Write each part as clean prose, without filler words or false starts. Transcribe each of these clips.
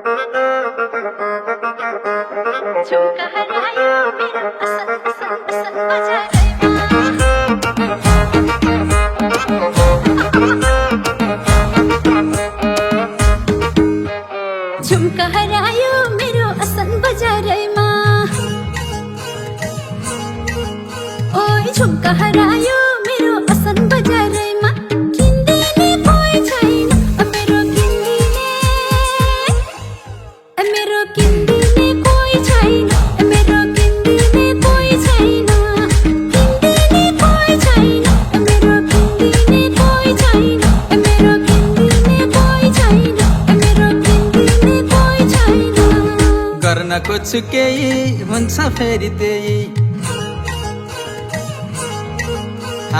झुमका हरायो मेरो असल असल असल बजारैमा झुमका हरायो मेरो असल बजारैमा ओइ झुमका हरायो मेरो असल बजारैमा किन्दिने कोही छैन मेरो किन्दिने कोही छैन मेरो किन्दिने कोही छैन किन्दिने कोही छैन मेरो किन्दिने कोही छैन मेरो किन्दिने कोही छैन मेरो किन्दिने कोही छैन गर्न खोज्छु केही हुन्छ फेरि त्यही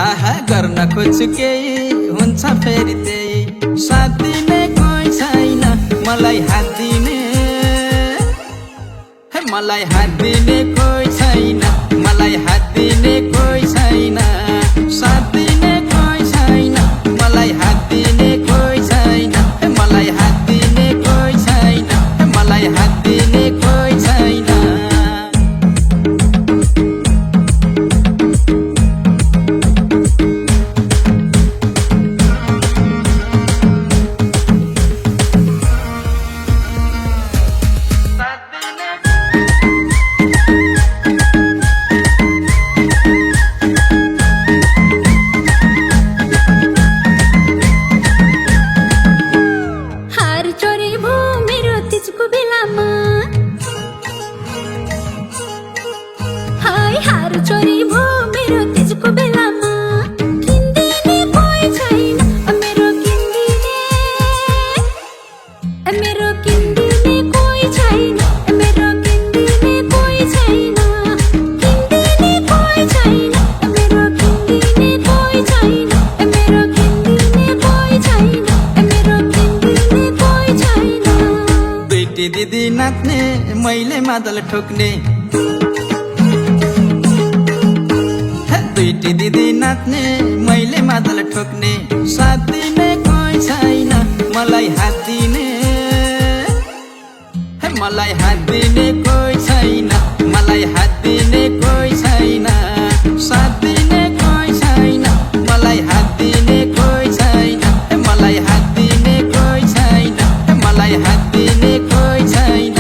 आहा गर्न खोज्छु केही हुन्छ फेरि त्यही साथ दिने कोही छैन मलाई हात दिने मलाई हात दिने कोही छैन मलाई हात दिने कोही छैन साथ दिने कोही छैन मलाई हात दिने कोही छैन मलाई हात दिने कोही छैन मलाई हात दिने कोही छैन हार चोरी भो मेरो तिजको बेलामा किन्दिने कोही छैन मेरो किन्दिने कोही छैन मेरो किन्दिने कोही छैन किन्दिने कोही छैन मेरो किन्दिने कोही छैन मेरो किन्दिने कोही छैन मेरो किन्दिने कोही छैन दुईटी दिदी नाच्ने मैले मादल ठोक्ने दुईटी दिदी नाच्ने मैले मादल ठोक्ने साथ दिने कोही छैन मलाई हात दिने मलाई हात दिने कोही छैन मलाई हात दिने कोही छैन साथ दिने कोही छैन मलाई हात दिने कोही छैन मलाई हात दिने कोही छैन मलाई हात दिने कोही छैन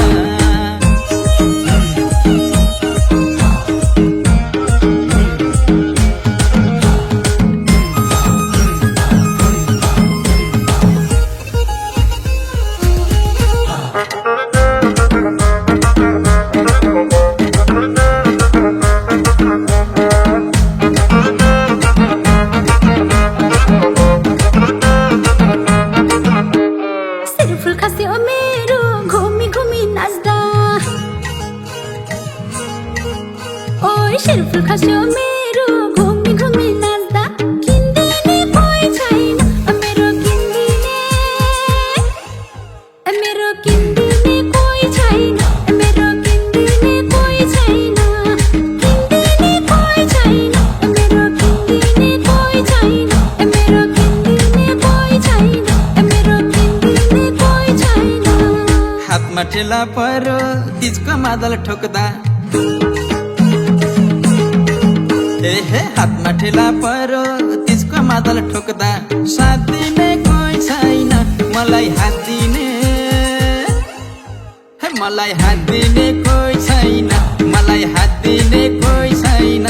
फुल खस्यो मेरो घुमी घुमी नाच्दा ओइ शिरफुल खस्यो मेरो घुमी घुमी नाच्दा किन्दिने कोही छैन मेरो किन्दिने कोही छैन मेरो किन्दिने कोही छैन किन्दिने कोही छैन मेरो किन्दिने कोही छैन मेरो किन्दिने कोही छैन मेरो किन्दिने कोही छैन हातमा ठेला परो तिजको मादल ठोक्दा हे हातमा ठेला परो तिजको मादल ठोक्दा साथ दिने कोही छैन मलाई हात दिने मलाई हात दिने कोही छैन मलाई हात दिने कोही छैन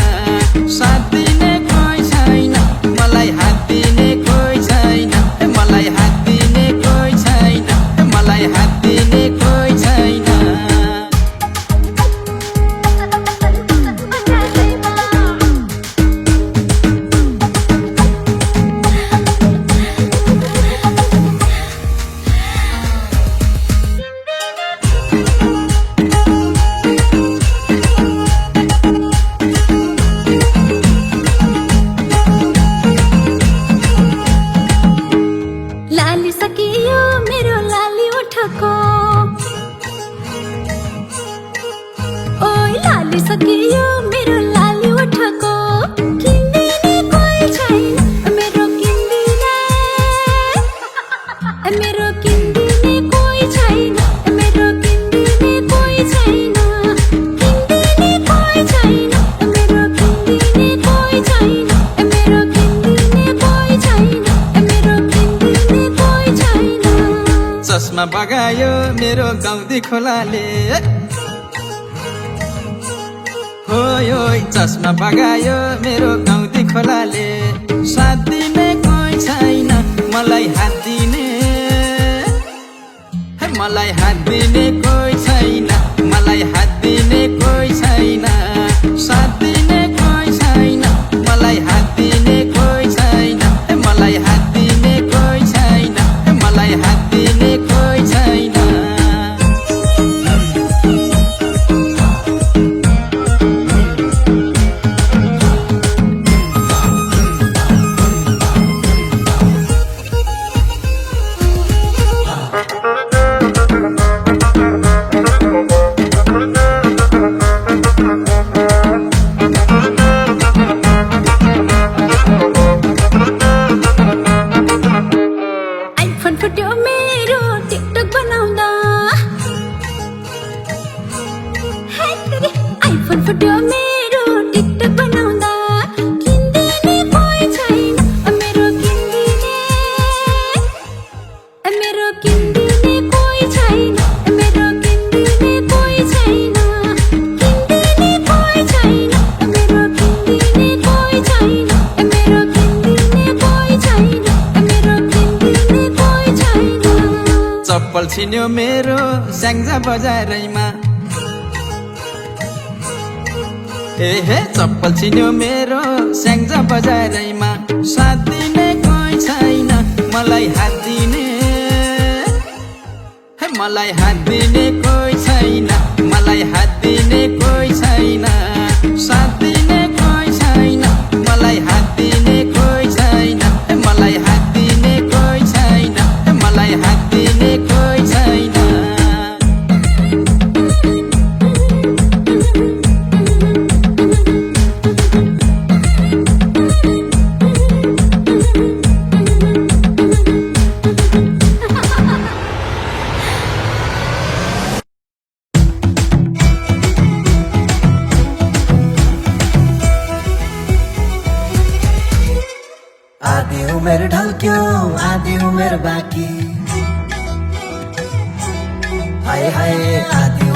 साथ दिने कोही छैन मलाई हात दिने कोही छैन मलाई हात दिने कोही छैन मलाई हात दिने कोही छैन लाली सकियो मेरो लाली उठको ओइ लाली सकियो मेरो लाली उठको किन्दिने कोही छैन मेरो किन्दिने कोही छैन चस्मा बगायो मेरो गाउँदी खोलाले हो चस्मा बगायो मेरो गाउँदी खोलाले साथ दिने कोही छैन मलाई हात दिने मलाई हात दिने कोही छैन मलाई हात दिने कोही छैन साथ दिने कोही छैन मलाई हात दिने कोही छैन मलाई हात दिने कोही छैन मलाई हात दिने कोही छैन आइफोन फुट्यो मेरो टिकटक बनाउँदा आइफोन फुट्यो मेरो टिकटक बनाउँदा किन्दिने कोही छैन मेरो किन्दिने कोही छैन मेरो किन्दिने कोही छैन किन्दिने कोही छैन मेरो किन्दिने कोही छैन मेरो किन्दिने कोही छैन मेरो किन्दिने कोही छैन चप्पल छिन्यो मेरो स्याङ्जा बजारैमा चप्पल छिन्यो मेरो स्याङ्जा बजारैमा साथ दिने कोही छैन मलाई हात दिने मलाई हात दिने कोही छैन मलाई हात दिने कोही छैन साथ दिने कोही छैन मलाई हात दिने कोही छैन मलाई हात दिने कोही छैन मलाई हात दिने कोही छैन आधी उमेर ढल्क्यो आधी उमेर बाँकी हाय हाय आधी